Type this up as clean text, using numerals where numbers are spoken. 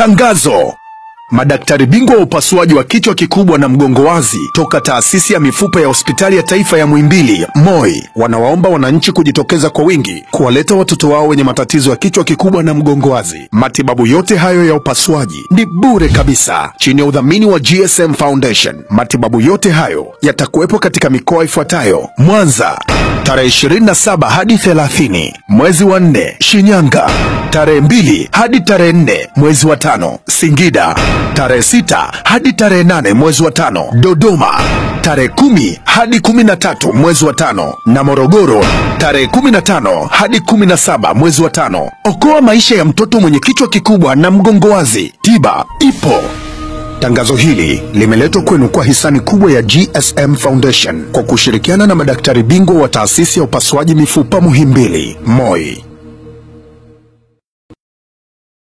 Tangazo. Madaktari bingwa wa upasuaji wa kichwa kikubwa na mgongo wazi toka Taasisi ya Mifupa ya Hospitali ya Taifa ya Muhimbili, MOI, wanawaomba wananchi kujitokeza kwa wingi kuwaleta watoto wao wenye matatizo ya kichwa kikubwa na mgongo wazi. Matibabu yote hayo ya upasuaji ni bure kabisa chini ya udhamini wa GSM Foundation. Matibabu yote hayo yatakuwepo katika mikoa ifuatayo: Mwanza tarehe 27 hadi 30 mwezi wa 4, Shinyanga tarehe 2 hadi tarehe 4 mwezi wa 5, Singida tarehe 6 hadi tarehe 8 mwezi wa 5, Dodoma tarehe 10 hadi 13 mwezi wa 5, na Morogoro tarehe 15 hadi 17 mwezi wa 5. Okoa maisha ya mtoto mwenye kichwa kikubwa na mgongo wazi. Tiba ipo. Tangazo hili limeletwa kwenu kwa hisani kubwa ya GSM Foundation kwa kushirikiana na madaktari bingwa wa Taasisi ya Upasuaji Mifupa Muhimbili, MOI.